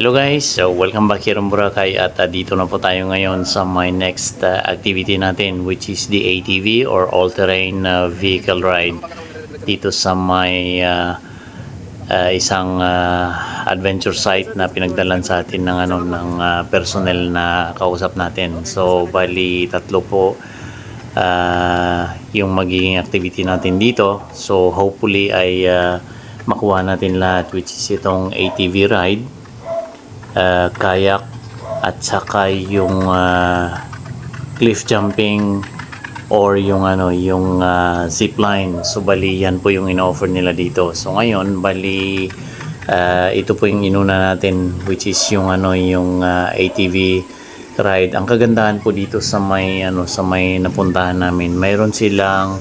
Hello guys, so welcome back here on Boracay at dito na po tayo ngayon sa my next activity natin, which is the ATV or all-terrain vehicle ride dito sa may isang adventure site na pinagdalan sa atin ng personnel na kausap natin. So bali tatlo po yung magiging activity natin dito. So hopefully ay makuha natin lahat, which is itong ATV ride, kayak at saka yung cliff jumping or yung zip line. So bali yan po yung ino-offer nila dito. So ngayon bali ito po yung inuna natin, which is yung ATV ride. Ang kagandahan po dito sa may napuntahan namin, mayroon silang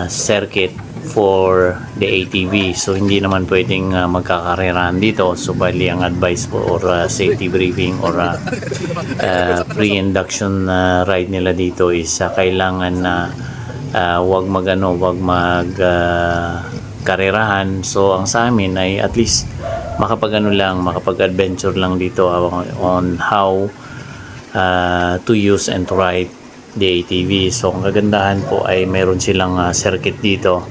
circuit for the ATV. So hindi naman pwedeng magkakarerahan dito. So bali ang advice po or safety briefing or pre-induction ride nila dito is kailangan na wag mag karerahan. So ang sa amin ay at least makapag-adventure lang dito on how to use and to ride the ATV. So ang kagandahan po ay meron silang circuit dito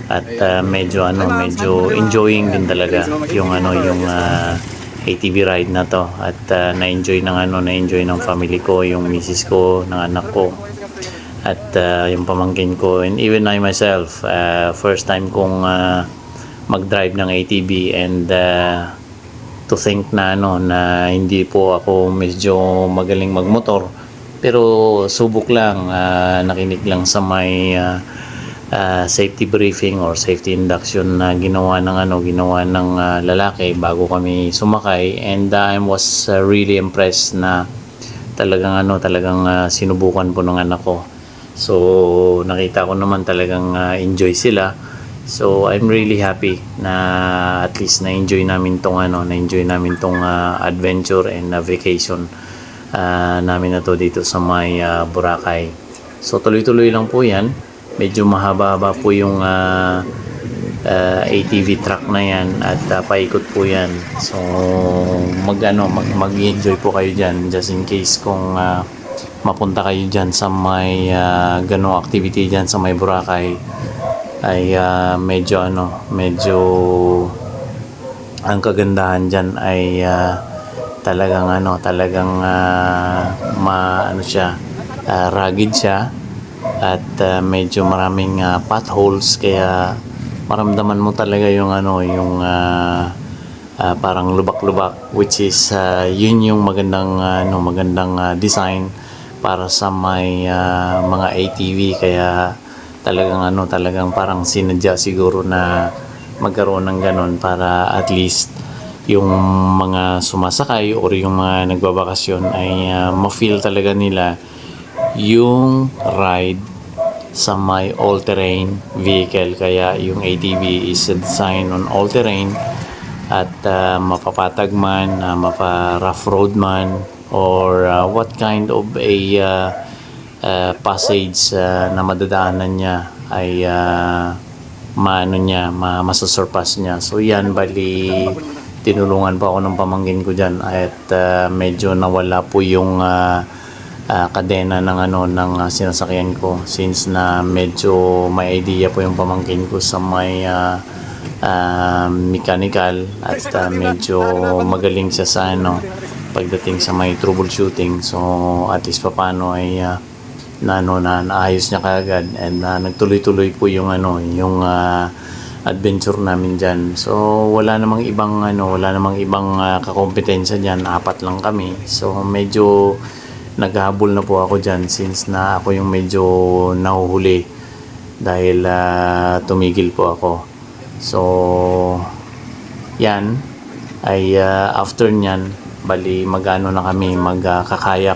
at medyo enjoying din talaga yung ATV ride na to at na-enjoy ng family ko, yung misis ko, ng anak ko at yung pamangkin ko, and even I myself, first time kong mag-drive ng ATV, and to think na hindi po ako medyo magaling magmotor, pero subok lang, nakinig lang sa may safety briefing or safety induction na ginawa ng lalaki bago kami sumakay, and I was really impressed na talagang sinubukan po ng anak ko. So nakita ko naman talagang enjoy sila. So I'm really happy na at least na-enjoy namin tong adventure and vacation namin na to dito sa may Boracay. So tuloy-tuloy lang po 'yan. Medyo mahaba-haba po yung ATV truck na 'yan at paikot po 'yan. So mag-enjoy po kayo diyan, just in case kung mapunta kayo diyan sa may ganong activity diyan sa may Boracay, ay medyo ang kagandahan diyan ay talagang rugged siya at medyo maraming potholes, kaya maramdaman mo talaga yung parang lubak-lubak, which is yun yung magandang design para sa may mga ATV. Kaya talagang parang sinadya siguro na magkaroon ng ganon para at least yung mga sumasakay or yung mga nagbabakasyon ay ma-feel talaga nila yung ride sa my all-terrain vehicle. Kaya yung ATV is designed on all-terrain at mapapatag man, mapa-rough road man, or what kind of a passage na madadaanan niya ay masasurpass niya. So yan, bali tinulungan pa ako ng pamangkin ko dyan at medyo nawala po yung kadena ng sinasakyan ko, since na medyo may idea po yung pamangkin ko sa may mechanical at medyo magaling siya sa pagdating sa may troubleshooting. So at least paano ay naayos niya kaagad, and nagtuloy-tuloy po yung adventure namin diyan. So wala namang ibang kakompetensya diyan, 4 lang kami. So medyo naghahabol na po ako dyan, since na ako yung medyo nahuhuli dahil tumigil po ako. So yan ay after nyan bali magkakayak.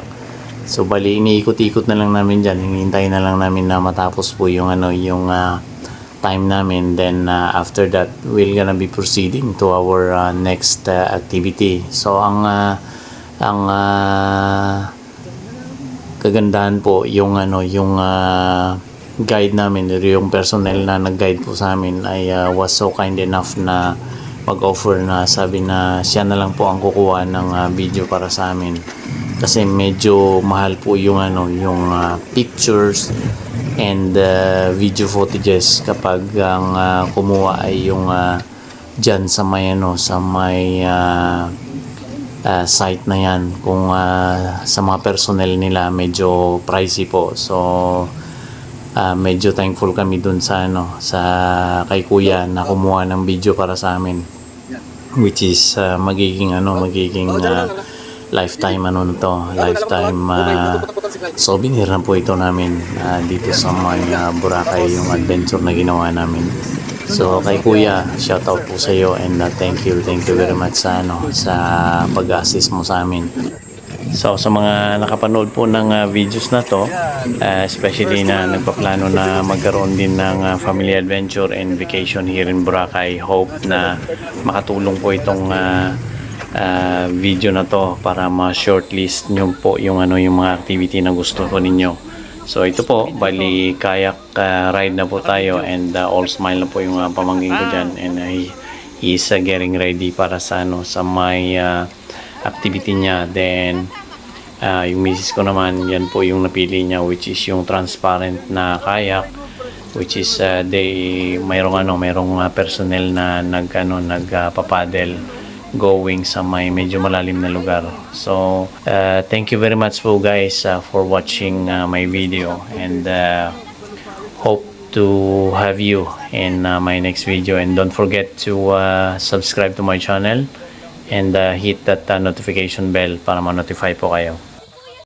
So bali iniikot-ikot na lang namin dyan, hinihintay na lang namin na matapos po yung time namin. Then after that we're gonna be proceeding to our next activity. So ang kagandahan po yung guide namin, yung personnel na nag-guide po sa amin ay was so kind enough na mag-offer na sabi na siya na lang po ang kukuha ng video para sa amin. Kasi medyo mahal po yung yung pictures and video footages kapag ang kumuha ay yung dyan sa may site na yan. Kung sa mga personnel nila medyo pricey po. So medyo thankful kami dun sa sa kay kuya na kumuha ng video para sa amin, which is magiging lifetime lifetime souvenir na po ito namin dito sa may Boracay, yung adventure na ginawa namin. So kay kuya, shout out po sa iyo, and thank you very much sa sa pag-assist mo sa amin. So sa mga nakapanood po ng videos na to, especially na nagpaplano na magkaroon din ng family adventure and vacation here in Boracay, hope na makatulong po itong video na to para ma-shortlist nyo po yung yung mga activity na gusto ko ninyo. So ito po, bali kayak ride na po tayo, and all smile na po yung pamangkin ko dyan, and he is getting ready para sa sa may activity niya. Then yung misis ko naman, yan po yung napili niya, which is yung transparent na kayak, which is mayroong personnel na nagpapadel going sa may medyo malalim na lugar. So thank you very much po guys for watching my video, and hope to have you in my next video. And don't forget to subscribe to my channel and hit that notification bell para ma-notify po kayo.